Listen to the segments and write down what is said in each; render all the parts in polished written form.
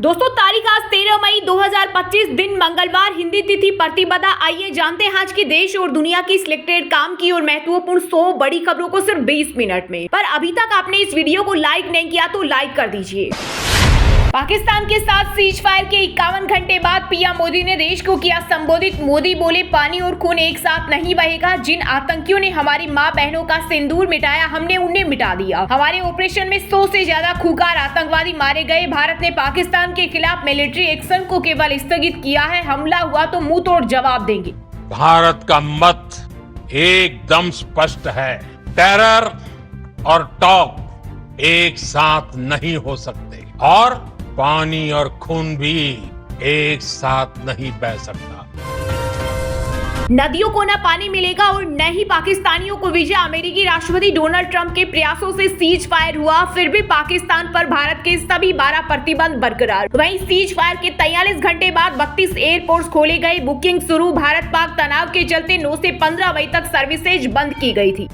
दोस्तों तारीख आज 13 मई 2025 दिन मंगलवार, हिंदी तिथि प्रतिपदा। आइए जानते हैं आज की देश और दुनिया की सिलेक्टेड काम की और महत्वपूर्ण 100 बड़ी खबरों को सिर्फ 20 मिनट में। पर अभी तक आपने इस वीडियो को लाइक नहीं किया तो लाइक कर दीजिए। पाकिस्तान के साथ सीज फायर के 51 घंटे बाद पीएम मोदी ने देश को किया संबोधित। मोदी बोले, पानी और खून एक साथ नहीं बहेगा। जिन आतंकियों ने हमारी माँ बहनों का सिंदूर मिटाया, हमने उन्हें मिटा दिया। हमारे ऑपरेशन में 100 से ज्यादा खूंखार आतंकवादी मारे गए। भारत ने पाकिस्तान के खिलाफ मिलिट्री एक्शन को केवल स्थगित किया है। हमला हुआ तो मुंह तोड़ जवाब देंगे। भारत का मत एकदम स्पष्ट है। टेरर और टॉक एक साथ नहीं हो सकते और पानी और खून भी एक साथ नहीं बह सकता। नदियों को न पानी मिलेगा और न ही पाकिस्तानियों को विजय। अमेरिकी राष्ट्रपति डोनाल्ड ट्रंप के प्रयासों से सीज फायर हुआ, फिर भी पाकिस्तान पर भारत के सभी 12 प्रतिबंध बरकरार। वहीं सीज फायर के 43 घंटे बाद 32 एयरपोर्ट्स खोले गए। बुकिंग शुरू। भारत पाक तनाव के चलते 9 से 15 मई तक सर्विसेज बंद की गई थी।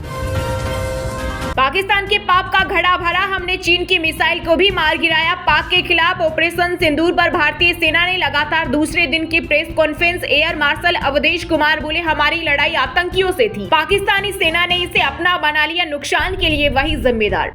पाकिस्तान के पाप का घड़ा भरा, हमने चीन की मिसाइल को भी मार गिराया। पाक के खिलाफ ऑपरेशन सिंदूर पर भारतीय सेना ने लगातार दूसरे दिन की press conference. Air marshal Awadhesh Kumar बोले, हमारी लड़ाई आतंकियों से थी, पाकिस्तानी सेना ने इसे अपना बना लिया, नुकसान के लिए वही जिम्मेदार।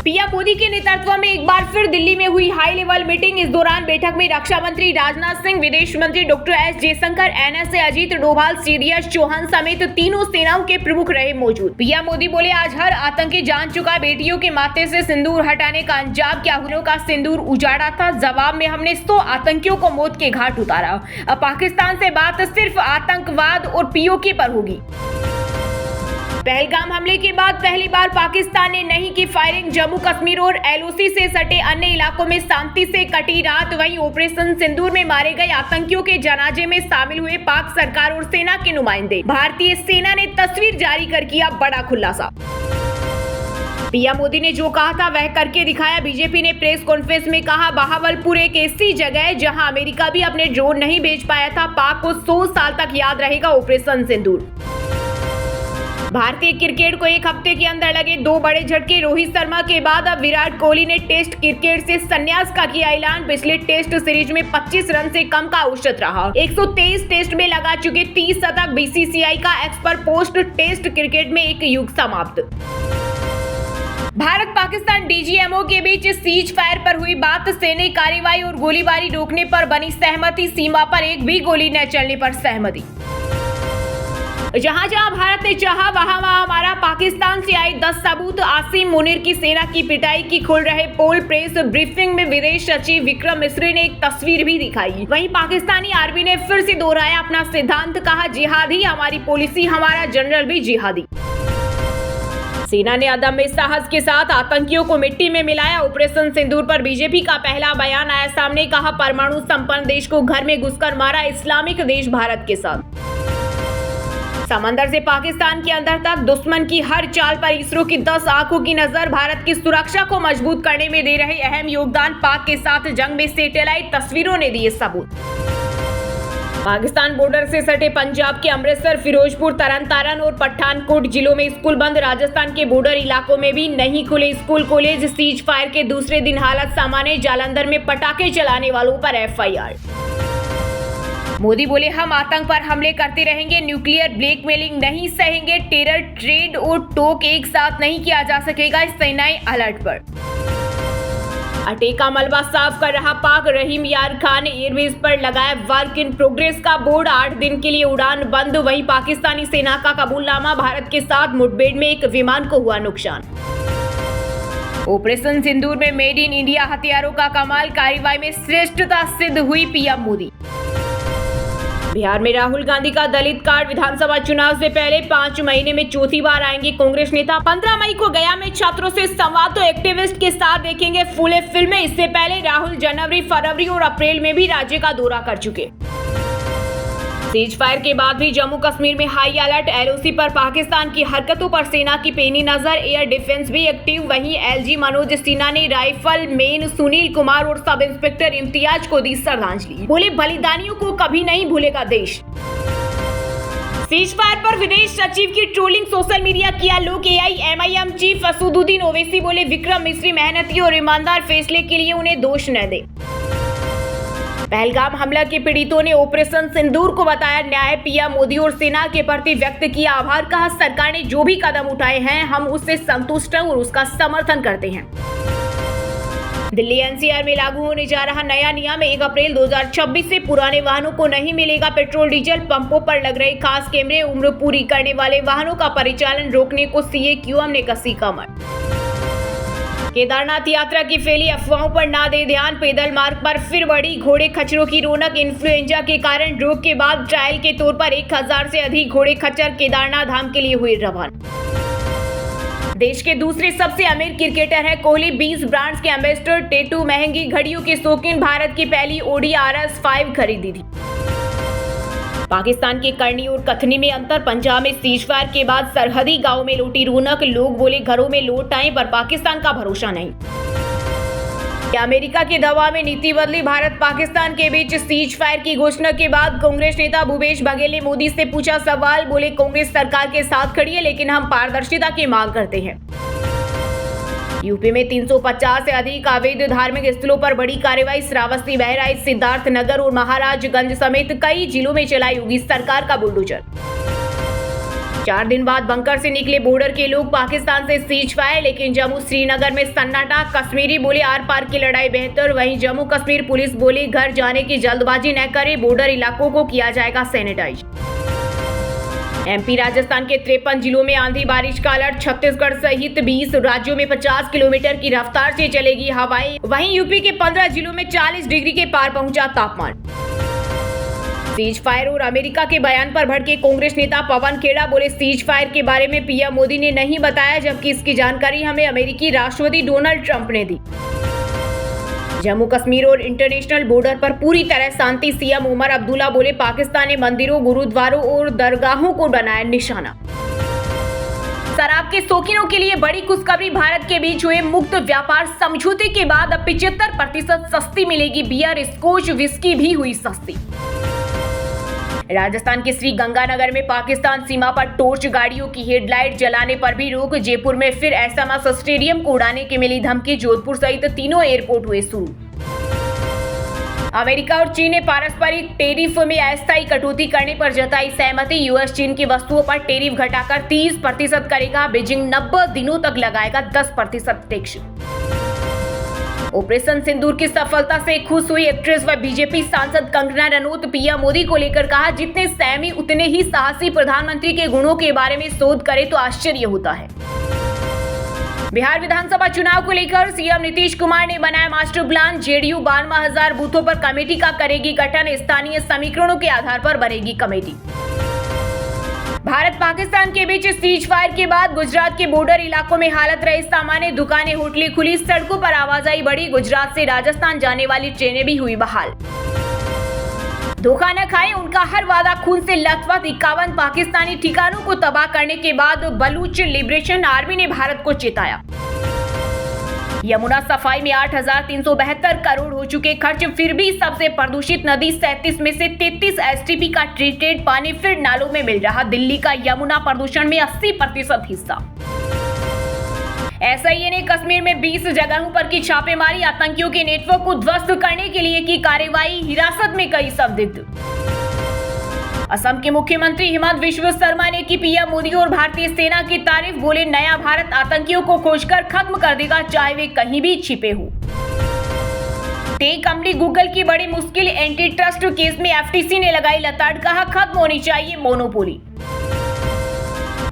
पीएम मोदी के नेतृत्व में एक बार फिर दिल्ली में हुई हाई लेवल मीटिंग। इस दौरान बैठक में रक्षा मंत्री राजनाथ सिंह, विदेश मंत्री doctor S Jaishankar, NSA Ajit Doval, CDS Chauhan समेत तीनों सेनाओं के प्रमुख रहे मौजूद। पीएम मोदी बोले, आज हर आतंकी जान चुका, बेटियों के माथे से सिंदूर हटाने का अंजाम क्या हुआ का सिंदूर उजाड़ा था। जवाब में हमने 100 आतंकियों को मौत के घाट उतारा। अब पाकिस्तान से बात सिर्फ आतंकवाद और पीओके पर होगी। पहलगाम हमले के बाद पहली बार पाकिस्तान ने नहीं की फायरिंग। जम्मू कश्मीर और एलओसी से सटे अन्य इलाकों में शांति से कटी रात। वहीं ऑपरेशन सिंदूर में मारे गए आतंकियों के जनाजे में शामिल हुए पाक सरकार और सेना के नुमाइंदे। भारतीय सेना ने तस्वीर जारी कर किया बड़ा खुलासा। पीएम मोदी ने जो कहा था वह करके दिखाया। बीजेपी ने प्रेस कॉन्फ्रेंस में कहा, बहावलपुर एक ऐसी जगह है जहां अमेरिका भी अपने ड्रोन नहीं भेज पाया था। पाक को 100 साल तक याद रहेगा ऑपरेशन सिंदूर। भारतीय क्रिकेट को एक हफ्ते के अंदर लगे 2 बड़े झटके। रोहित शर्मा के बाद अब विराट कोहली ने टेस्ट क्रिकेट से संन्यास का किया ऐलान। पिछले टेस्ट सीरीज में 25 रन से कम का औसत रहा। 123 टेस्ट में लगा चुके 30 शतक। बीसीसीआई का एक्सपर्ट पोस्ट टेस्ट क्रिकेट में एक युग समाप्त। भारत पाकिस्तान डीजीएमओ के बीच सीज फायर पर हुई बात। सैनिक कार्रवाई और गोलीबारी रोकने पर बनी सहमति। सीमा पर एक भी गोली न चलने पर सहमति। जहां जहां भारत ने चाहा वहां हमारा पाकिस्तान से आए 10 सबूत। आसिम मुनीर की सेना की पिटाई की खोल रहे पोल। प्रेस ब्रीफिंग में विदेश सचिव विक्रम मिस्री ने एक तस्वीर भी दिखाई। वहीं पाकिस्तानी आर्मी ने फिर से दोहराया अपना सिद्धांत, कहा जिहादी हमारी पॉलिसी, हमारा जनरल भी जिहादी। सेना ने अदम्य साहस के साथ आतंकियों को मिट्टी में मिलाया। ऑपरेशन सिंदूर पर बीजेपी का पहला बयान आया सामने, कहा परमाणु संपन्न देश को घर में घुसकर मारा इस्लामिक देश भारत के साथ। समंदर से पाकिस्तान के अंदर तक दुश्मन की हर चाल पर इसरो की 10 आंखों की नजर। भारत की सुरक्षा को मजबूत करने में दे रहे अहम योगदान। पाक के साथ जंग में सैटेलाइट तस्वीरों ने दिए सबूत। पाकिस्तान बॉर्डर से सटे पंजाब के अमृतसर, फिरोजपुर, तरन और पठानकोट जिलों में स्कूल बंद। राजस्थान के बॉर्डर इलाकों में भी नहीं खुले स्कूल कॉलेज। सीज फायर के दूसरे दिन हालत सामान्य। जालंधर में पटाखे चलाने वालों पर एफआईआर। मोदी बोले, हम आतंक पर हमले करते रहेंगे, न्यूक्लियर ब्लैकमेलिंग नहीं सहेंगे। टेरर, ट्रेड और टोक एक साथ नहीं किया जा सकेगा। सेनाएं अलर्ट पर। अटे का मलबा साफ कर रहा पाक। रहीम यार खान एयरबेस पर लगाया वर्क इन प्रोग्रेस का बोर्ड। 8 दिन के लिए उड़ान बंद। वहीं पाकिस्तानी सेना का कबूलनामा। भारत के साथ मुठभेड़ में एक विमान को हुआ नुकसान। ऑपरेशन सिंदूर में मेड इन इंडिया हथियारों का कमाल। कार्रवाई में श्रेष्ठता सिद्ध हुई पीएम मोदी। बिहार में राहुल गांधी का दलित कार्ड। विधानसभा चुनाव से पहले 5 महीने में चौथी बार आएंगे कांग्रेस नेता। 15 मई को गया में छात्रों से संवाद, तो एक्टिविस्ट के साथ देखेंगे फूले फिल्में। इससे पहले राहुल जनवरी, फरवरी और अप्रैल में भी राज्य का दौरा कर चुके। सीज फायर के बाद भी जम्मू कश्मीर में हाई अलर्ट। एलओसी पर पाकिस्तान की हरकतों पर सेना की पैनी नजर। एयर डिफेंस भी एक्टिव। वहीं एलजी मनोज सिन्हा ने राइफल मैन सुनील कुमार और सब इंस्पेक्टर इम्तियाज को दी श्रद्धांजलि। बोले, बलिदानियों को कभी नहीं भूलेगा देश। सीज फायर पर विदेश सचिव की ट्रोलिंग सोशल मीडिया किया लोग एआईएमआईएम चीफ असदुद्दीन ओवैसी बोले विक्रम मिस्री मेहनती और ईमानदार फैसले के लिए उन्हें दोष न दे। पहलगाम हमला के पीड़ितों ने ऑपरेशन सिंदूर को बताया न्याय। पीएम मोदी और सेना के प्रति व्यक्त किया आभार। कहा सरकार ने जो भी कदम उठाए हैं हम उससे संतुष्ट हैं और उसका समर्थन करते हैं। दिल्ली एनसीआर में लागू होने जा रहा नया नियम 1 अप्रैल 2026 से पुराने वाहनों को नहीं मिलेगा पेट्रोल डीजल। पंपों पर लग रहे खास कैमरे। उम्र पूरी करने वाले वाहनों का परिचालन रोकने को सीए क्यूएम ने कसी कमर। केदारनाथ यात्रा की फैली अफवाहों पर ना दे ध्यान। पैदल मार्ग पर फिर बढ़ी घोड़े खच्चरों की रौनक। इन्फ्लुएंजा के कारण रोक के बाद ट्रायल के तौर पर 1000 से अधिक घोड़े खच्चर केदारनाथ धाम के लिए हुए रवाना। देश के दूसरे सबसे अमीर क्रिकेटर है कोहली। 20 ब्रांड्स के एम्बेसडर। टैटू महंगी घड़ियों के शौकीन। भारत की पहली ओडी RS5 खरीदी थी। पाकिस्तान के करनी और कथनी में अंतर। पंजाब में सीज फायर के बाद सरहदी गांव में लौटी रौनक। लोग बोले घरों में लौट आए पर पाकिस्तान का भरोसा नहीं। अमेरिका के दबाव में नीति बदली। भारत पाकिस्तान के बीच सीज फायर की घोषणा के बाद कांग्रेस नेता भूपेश बघेल ने मोदी से पूछा सवाल। बोले कांग्रेस सरकार के साथ खड़ी है लेकिन हम पारदर्शिता की मांग करते हैं। यूपी में 350 से अधिक अवैध धार्मिक स्थलों पर बड़ी कार्रवाई। श्रावस्ती, बहराइच, सिद्धार्थनगर और महाराजगंज समेत कई जिलों में चलाई योगी सरकार का बुलडोजर। 4 दिन बाद बंकर से निकले बॉर्डर के लोग। पाकिस्तान से सीज फायर लेकिन जम्मू श्रीनगर में सन्नाटा। कश्मीरी बोले आर पार की लड़ाई बेहतर। वहीं जम्मू कश्मीर पुलिस बोली घर जाने की जल्दबाजी न करे। बॉर्डर इलाकों को किया जाएगा सैनिटाइज। एमपी राजस्थान के 53 जिलों में आंधी बारिश का अलर्ट। छत्तीसगढ़ सहित 20 राज्यों में 50 किलोमीटर की रफ्तार से चलेगी हवाएं। वहीं यूपी के 15 जिलों में 40 डिग्री के पार पहुंचा तापमान। सीज फायर और अमेरिका के बयान पर भड़के कांग्रेस नेता पवन खेड़ा। बोले सीज फायर के बारे में पीएम मोदी ने नहीं बताया जबकि इसकी जानकारी हमें अमेरिकी राष्ट्रपति डोनाल्ड ट्रंप ने दी। जम्मू कश्मीर और इंटरनेशनल बॉर्डर पर पूरी तरह शांति। सीएम उमर अब्दुल्ला बोले पाकिस्तान ने मंदिरों, गुरुद्वारों और दरगाहों को बनाया निशाना। शराब के शौकीनों के लिए बड़ी खुशखबरी। भारत के बीच हुए मुक्त व्यापार समझौते के बाद अब 75% सस्ती मिलेगी बियर। स्कॉच विस्की भी हुई सस्ती। राजस्थान के श्री गंगानगर में पाकिस्तान सीमा पर टॉर्च गाड़ियों की हेडलाइट जलाने पर भी रोक। जयपुर में फिर एसएमएस स्टेडियम को उड़ाने की मिली धमकी। जोधपुर सहित तीनों एयरपोर्ट हुए शुरू। अमेरिका और चीन ने पारस्परिक टैरिफ में अस्थायी कटौती करने पर जताई सहमति। यूएस चीन की वस्तुओं पर टैरिफ घटाकर 30% करेगा। बीजिंग 90 दिनों तक लगाएगा 10% टैक्स। ऑपरेशन सिंदूर की सफलता से खुश हुई एक्ट्रेस व बीजेपी सांसद कंगना रनौत। पीएम मोदी को लेकर कहा जितने संयमी उतने ही साहसी प्रधानमंत्री के गुणों के बारे में शोध करे तो आश्चर्य होता है। बिहार विधानसभा चुनाव को लेकर सीएम नीतीश कुमार ने बनाया मास्टर प्लान। जेडीयू 52,000 बूथों पर कमेटी का करेगी गठन। स्थानीय समीकरणों के आधार पर बनेगी कमेटी। भारत पाकिस्तान के बीच सीज फायर के बाद गुजरात के बॉर्डर इलाकों में हालत रही सामान्य। दुकानें, होटलें खुली। सड़कों पर आवाजाही बढ़ी। गुजरात से राजस्थान जाने वाली ट्रेनें भी हुई बहाल। धोखा न खाएं, उनका हर वादा खून से लथपथ। 51 पाकिस्तानी ठिकानों को तबाह करने के बाद बलूच लिबरेशन आर्मी ने भारत को चेताया। यमुना सफाई में 8,372 करोड़ हो चुके खर्च। फिर भी सबसे प्रदूषित नदी 37 में से 33 एसटीपी का ट्रीटेड पानी फिर नालों में मिल रहा। दिल्ली का यमुना प्रदूषण में 80% हिस्सा। एसआईए ने कश्मीर में 20 जगहों पर की छापेमारी। आतंकियों के नेटवर्क को ध्वस्त करने के लिए की कार्रवाई। हिरासत में कई संदिग्ध। असम के मुख्यमंत्री हिमंत बिस्वा शर्मा ने की पीएम मोदी और भारतीय सेना की तारीफ। बोले नया भारत आतंकियों को खोजकर खत्म कर देगा चाहे वे कहीं भी छिपे हो। टेक कंपनी गूगल की बड़ी मुश्किल। एंटी ट्रस्ट केस में एफटीसी ने लगाई लताड़। कहा खत्म होनी चाहिए मोनोपोली।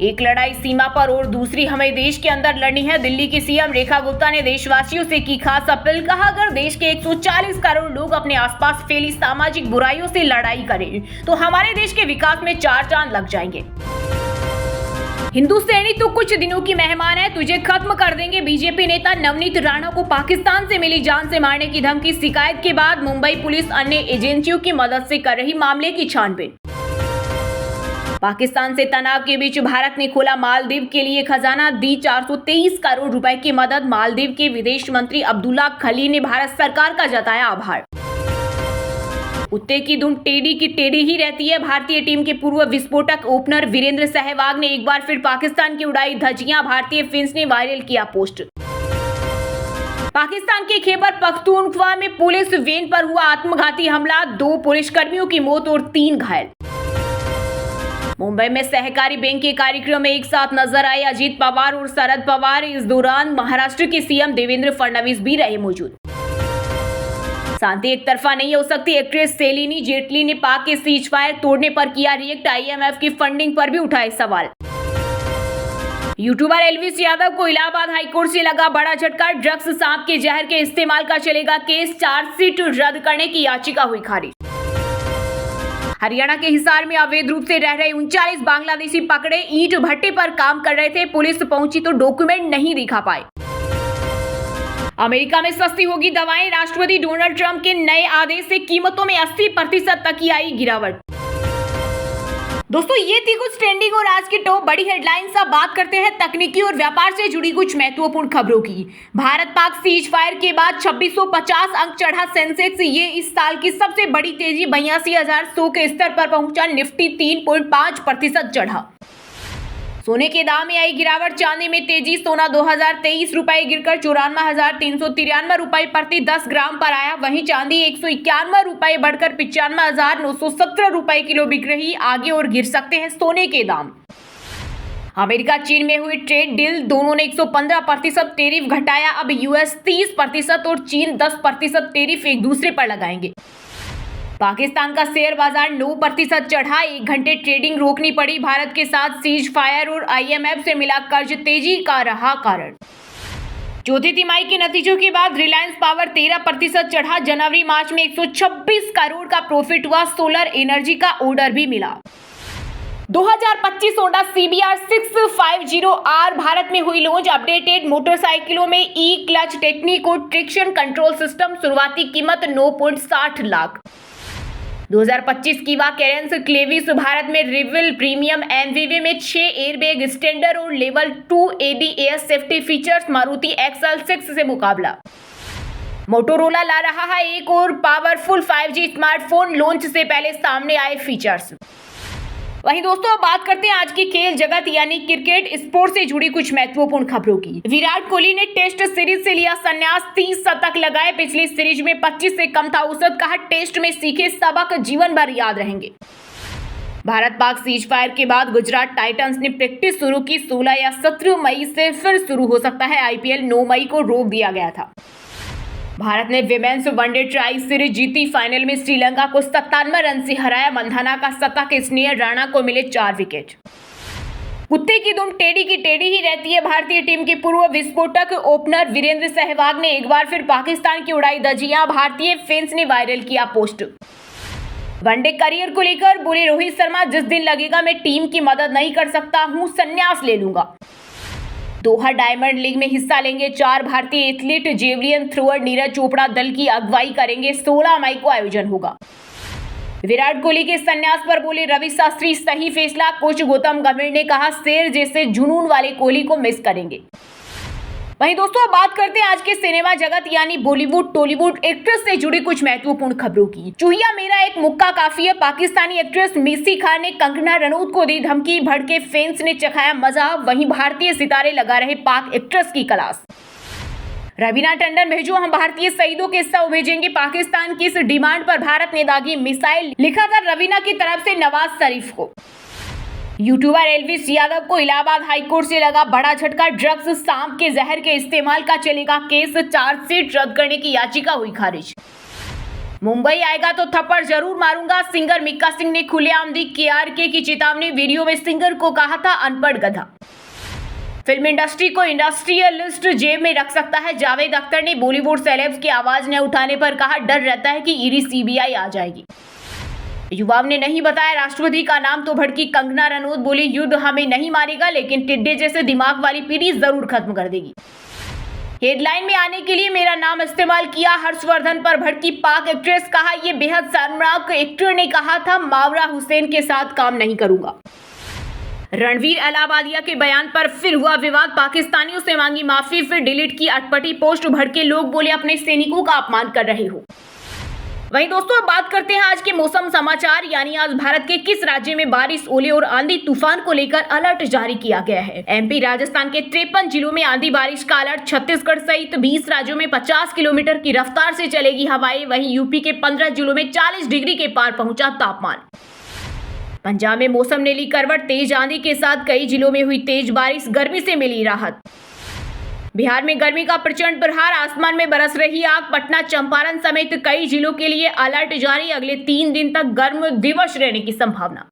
एक लड़ाई सीमा पर और दूसरी हमें देश के अंदर लड़नी है। दिल्ली की सीएम रेखा गुप्ता ने देशवासियों से की खास अपील। कहा अगर देश के 140 करोड़ लोग अपने आसपास फैली सामाजिक बुराइयों से लड़ाई करें तो हमारे देश के विकास में 4 चांद लग जाएंगे। हिंदू सेनी तो कुछ दिनों की मेहमान है, तुझे खत्म कर देंगे। बीजेपी नेता नवनीत राणा को पाकिस्तान से मिली जान से मारने की धमकी। शिकायत के बाद मुंबई पुलिस अन्य एजेंसियों की मदद से कर रही मामले की छानबीन। पाकिस्तान से तनाव के बीच भारत ने खोला मालदीव के लिए खजाना। दी 423 करोड़ रुपए की मदद। मालदीव के विदेश मंत्री अब्दुल्ला खलील ने भारत सरकार का जताया आभार। कुत्ते की धुन टेढ़ी की टेढ़ी ही रहती है। भारतीय टीम के पूर्व विस्फोटक ओपनर वीरेंद्र सहवाग ने एक बार फिर पाकिस्तान की उड़ाई धज्जियां। भारतीय फैंस ने वायरल किया पोस्ट। पाकिस्तान के खैबर पख्तूनख्वा में पुलिस वैन पर हुआ आत्मघाती हमला, 2 पुलिसकर्मियों की मौत और 3 घायल। मुंबई में सहकारी बैंक के कार्यक्रम में एक साथ नजर आए अजीत पवार और शरद पवार। इस दौरान महाराष्ट्र के सीएम देवेंद्र फडणवीस भी रहे मौजूद। शांति एक तरफा नहीं हो सकती। एक्ट्रेस सेलिनी जेटली ने पाक के सीज फायर तोड़ने पर किया रिएक्ट। आईएमएफ की फंडिंग पर भी उठाए सवाल। यूट्यूबर एल्विस यादव को इलाहाबाद हाईकोर्ट से लगा बड़ा झटका। ड्रग्स सांप के जहर के इस्तेमाल का चलेगा केस। चार्जशीट रद्द करने की याचिका हुई खारिज। हरियाणा के हिसार में अवैध रूप से रह रहे 39 बांग्लादेशी पकड़े। ईंट भट्टे पर काम कर रहे थे। पुलिस पहुंची तो डॉक्यूमेंट नहीं दिखा पाए। अमेरिका में सस्ती होगी दवाएं। राष्ट्रपति डोनाल्ड ट्रंप के नए आदेश से कीमतों में 80% तक की आई गिरावट। दोस्तों ये थी कुछ ट्रेंडिंग और आज की टॉप बड़ी हेडलाइंस। अब बात करते हैं तकनीकी और व्यापार से जुड़ी कुछ महत्वपूर्ण खबरों की। भारत पाक सीज फायर के बाद 2650 अंक चढ़ा सेंसेक्स। ये इस साल की सबसे बड़ी तेजी 82,100 के स्तर पर पहुंचा। निफ्टी 3.5% चढ़ा। सोने के दाम में आई गिरावट। चांदी में तेजी। सोना 2023 रुपए गिरकर 94,393 रुपए प्रति 10 ग्राम पर आया। वहीं चांदी 191 रुपए बढ़कर 95,917 रुपए किलो बिक रही। आगे और गिर सकते हैं सोने के दाम। अमेरिका चीन में हुई ट्रेड डील, दोनों ने 115% टैरिफ घटाया। अब यूएस 30% और चीन 10% टैरिफ एक दूसरे पर लगाएंगे। पाकिस्तान का शेयर बाजार 9% चढ़ा। 1 घंटे ट्रेडिंग रोकनी पड़ी। भारत के साथ सीज फायर और आईएमएफ से मिला कर्ज तेजी का रहा कारण। चौथी तिमाही के नतीजों के बाद रिलायंस पावर 13% चढ़ा। जनवरी मार्च में 126 करोड़ का प्रॉफिट हुआ। सोलर एनर्जी का ऑर्डर भी मिला। 2025 होंडा CBR 650R भारत में हुई लॉन्च। अपडेटेड मोटरसाइकिलों में ई क्लच टेक्निक और ट्रिक्शन कंट्रोल सिस्टम। शुरुआती कीमत 9.60 लाख। 2025 कीवा कैरेंस क्लेविस भारत में रिविल प्रीमियम एमवीवी में 6 एयरबैग स्टैंडर्ड और level 2 ABS safety features. Maruti XL6 से मुकाबला। मोटोरोला ला रहा है एक और पावरफुल 5G स्मार्टफोन। लॉन्च से पहले सामने आए फीचर्स। वहीं दोस्तों अब बात करते हैं आज की खेल जगत यानी क्रिकेट स्पोर्ट से जुड़ी कुछ महत्वपूर्ण खबरों की। विराट कोहली ने टेस्ट सीरीज से लिया संन्यास। 30 शतक लगाए। पिछली सीरीज में 25 से कम था औसत। कहा टेस्ट में सीखे सबक जीवन भर याद रहेंगे। भारत पाक सीज फायर के बाद गुजरात टाइटंस ने प्रैक्टिस शुरू की। 16 या 17 मई से फिर शुरू हो सकता है। IPL 9 मई को रोक दिया गया था। भारत ने विमेंस वनडे ट्राई सीरीज जीती। फाइनल में श्रीलंका को 97 रन से हराया। मंधाना का शतक। स्नेह राणा को मिले 4 विकेट। कुत्ते की दुम टेढ़ी की टेढ़ी ही रहती है। भारतीय टीम के पूर्व विस्फोटक ओपनर वीरेंद्र सहवाग ने एक बार फिर पाकिस्तान की उड़ाई धज्जियां। भारतीय फैंस ने वायरल किया पोस्ट। वनडे करियर को लेकर बोले रोहित शर्मा, जिस दिन लगेगा मैं टीम की मदद नहीं कर सकता हूं, संन्यास ले लूंगा। दोहा डायमंड लीग में हिस्सा लेंगे 4 भारतीय athlete. Javelin thrower Neeraj Chopra दल की अगुवाई करेंगे। 16 मई को आयोजन होगा। विराट कोहली के संन्यास पर बोले रवि शास्त्री, सही फैसला। कोच गौतम गंभीर ने कहा शेर जैसे जुनून वाले कोहली को मिस करेंगे। वहीं दोस्तों अब बात करते हैं आज के सिनेमा जगत यानी बॉलीवुड टॉलीवुड एक्ट्रेस से जुड़ी कुछ महत्वपूर्ण खबरों की। चूहिया मेरा एक मुक्का काफी है। पाकिस्तानी एक्ट्रेस मिसी खान ने कंगना रनौत को दी धमकी। भड़के फैंस ने चखाया मजा। वहीं भारतीय सितारे लगा रहे पाक एक्ट्रेस की क्लास। रवीना टंडन भेजो, हम भारतीय शहीदों के शव भेजेंगे। पाकिस्तान की इस डिमांड पर भारत ने दागी मिसाइल। लिखा था रवीना की तरफ से नवाज शरीफ को। यूट्यूबर एल्विस यादव को इलाहाबाद हाईकोर्ट से लगा बड़ा झटका। ड्रग्स सांप के जहर के इस्तेमाल का चलेगा केस। चार्जशीट रद्द करने की याचिका हुई खारिज। मुंबई आएगा तो थप्पड़ जरूर मारूंगा। सिंगर मिक्का सिंह ने खुलेआम दी KRK की चेतावनी। वीडियो में सिंगर को कहा था अनपढ़ गधा। फिल्म इंडस्ट्री को इंडस्ट्रियलिस्ट जेब में रख सकता है। जावेद अख्तर ने बॉलीवुड सेलेब्स की आवाज न उठाने पर कहा डर रहता है कि ईडी CBI आ जाएगी। युवाओं ने नहीं बताया राष्ट्रपति का नाम तो भड़की कंगना रनौत। बोली युद्ध हमें नहीं मारेगा लेकिन टिड्डे जैसे दिमाग वाली पीढ़ी जरूर खत्म कर देगी। हेडलाइन में आने के लिए मेरा नाम इस्तेमाल किया। हर्षवर्धन पर भड़की पाक एक्ट्रेस। कहा यह बेहद शर्मनाक। एक्टर ने कहा था मावरा हुसैन के साथ काम नहीं करूंगा। रणवीर अलाहाबादिया के बयान पर फिर हुआ विवाद। पाकिस्तानियों से मांगी माफी, फिर डिलीट की अटपटी पोस्ट। भड़के लोग बोले अपने सैनिकों का अपमान कर रहे हो। वहीं दोस्तों अब बात करते हैं आज के मौसम समाचार, यानी आज भारत के किस राज्य में बारिश, ओले और आंधी तूफान को लेकर अलर्ट जारी किया गया है। एमपी राजस्थान के 53 जिलों में आंधी बारिश का अलर्ट। छत्तीसगढ़ सहित 20 राज्यों में 50 किलोमीटर की रफ्तार से चलेगी हवाएं। वहीं यूपी के 15 जिलों में 40 डिग्री के पार पहुंचा तापमान। पंजाब में मौसम ने ली करवट, तेज आंधी के साथ कई जिलों में हुई तेज बारिश, गर्मी से मिली राहत। बिहार में गर्मी का प्रचंड प्रहार, आसमान में बरस रही आग। पटना, चंपारण समेत कई जिलों के लिए अलर्ट जारी, अगले 3 दिन तक गर्म दिवस रहने की संभावना।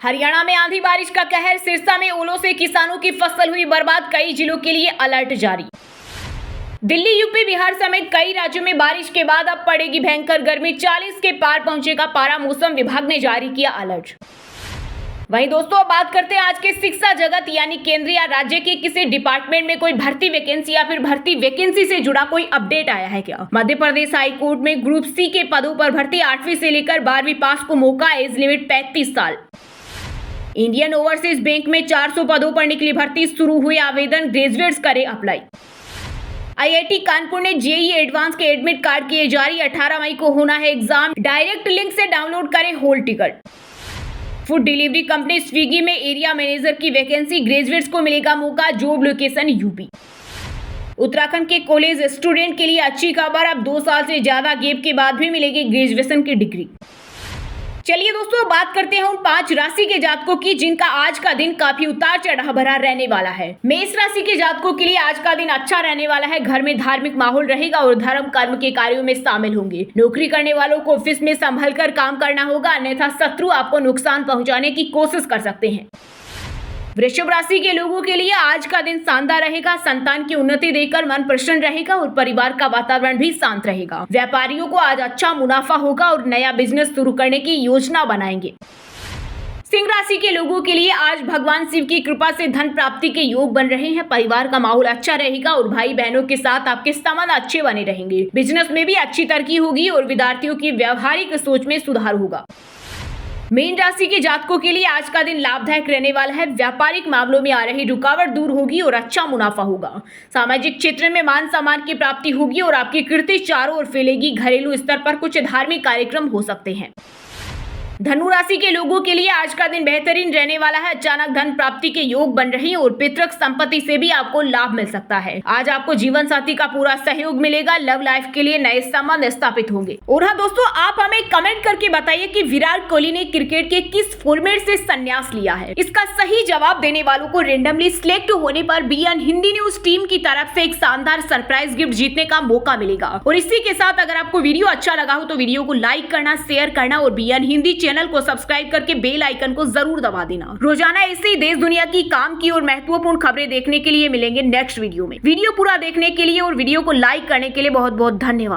हरियाणा में आंधी बारिश का कहर, सिरसा में ओलों से किसानों की फसल हुई बर्बाद, कई जिलों के लिए अलर्ट जारी। दिल्ली, यूपी, बिहार समेत कई राज्यों में बारिश के बाद अब पड़ेगी भयंकर गर्मी, 40 के पार पहुंचेगा पारा, मौसम विभाग ने जारी किया अलर्ट। वहीं दोस्तों बात करते हैं आज के शिक्षा जगत, यानी केंद्र या राज्य के किसी डिपार्टमेंट में कोई भर्ती वैकेंसी या फिर भर्ती वैकेंसी से जुड़ा कोई अपडेट आया है क्या। मध्य प्रदेश हाई कोर्ट में ग्रुप सी के पदों पर भर्ती, 8वीं से लेकर 12वीं पास को मौका, एज लिमिट 35 साल। इंडियन ओवरसीज बैंक में 400 पदों पर निकली भर्ती, शुरू हुए आवेदन, ग्रेजुएट्स करे अप्लाई। आईआईटी कानपुर ने जेईई एडवांस के एडमिट कार्ड किए जारी, 18 मई को होना है एग्जाम, डायरेक्ट लिंक से डाउनलोड करें hall ticket. Food delivery company Swiggy में एरिया मैनेजर की वैकेंसी, ग्रेजुएट्स को मिलेगा मौका, जॉब लोकेशन यूपी। उत्तराखंड के कॉलेज स्टूडेंट के लिए अच्छी खबर, अब 2 साल से ज्यादा गैप के बाद भी मिलेगी ग्रेजुएशन की डिग्री। चलिए दोस्तों बात करते हैं उन 5 राशि के जातकों की जिनका आज का दिन काफी उतार चढ़ाव भरा रहने वाला है। मेष राशि के जातकों के लिए आज का दिन अच्छा रहने वाला है। घर में धार्मिक माहौल रहेगा और धर्म कर्म के कार्यों में शामिल होंगे। नौकरी करने वालों को ऑफिस में संभल कर काम करना होगा, अन्यथा शत्रु आपको नुकसान पहुंचाने की कोशिश कर सकते हैं। वृषभ राशि के लोगों के लिए आज का दिन शानदार रहेगा। संतान की उन्नति देखकर मन प्रसन्न रहेगा और परिवार का वातावरण भी शांत रहेगा। व्यापारियों को आज अच्छा मुनाफा होगा और नया बिजनेस शुरू करने की योजना बनाएंगे। सिंह राशि के लोगों के लिए आज भगवान शिव की कृपा से धन प्राप्ति के योग बन रहे हैं। परिवार का माहौल अच्छा रहेगा और भाई बहनों के साथ आपके संबंध अच्छे बने रहेंगे। बिजनेस में भी अच्छी तरक्की होगी और विद्यार्थियों की व्यावहारिक सोच में सुधार होगा। मीन राशि के जातकों के लिए आज का दिन लाभदायक रहने वाला है। व्यापारिक मामलों में आ रही रुकावट दूर होगी और अच्छा मुनाफा होगा। सामाजिक क्षेत्र में मान सम्मान की प्राप्ति होगी और आपकी कीर्ति चारों ओर फैलेगी। घरेलू स्तर पर कुछ धार्मिक कार्यक्रम हो सकते हैं। धनु राशि के लोगों के लिए आज का दिन बेहतरीन रहने वाला है। अचानक धन प्राप्ति के योग बन रहे हैं और पितृक संपत्ति से भी आपको लाभ मिल सकता है। आज आपको जीवन साथी का पूरा सहयोग मिलेगा। लव लाइफ के लिए नए संबंध स्थापित होंगे। और हाँ दोस्तों, आप हमें कमेंट करके बताइए कि विराट कोहली ने क्रिकेट के किस फॉर्मेट से संन्यास लिया है। इसका सही जवाब देने वालों को रेंडमली सिलेक्ट होने पर बीएन हिंदी न्यूज टीम की तरफ से एक शानदार सरप्राइज गिफ्ट जीतने का मौका मिलेगा। और इसी के साथ अगर आपको वीडियो अच्छा लगा हो तो वीडियो को लाइक करना, शेयर करना और बीएन हिंदी चैनल को सब्सक्राइब करके बेल आइकन को जरूर दबा देना। रोजाना ऐसे ही देश दुनिया की काम की और महत्वपूर्ण खबरें देखने के लिए मिलेंगे नेक्स्ट वीडियो में। वीडियो पूरा देखने के लिए और वीडियो को लाइक करने के लिए बहुत बहुत धन्यवाद।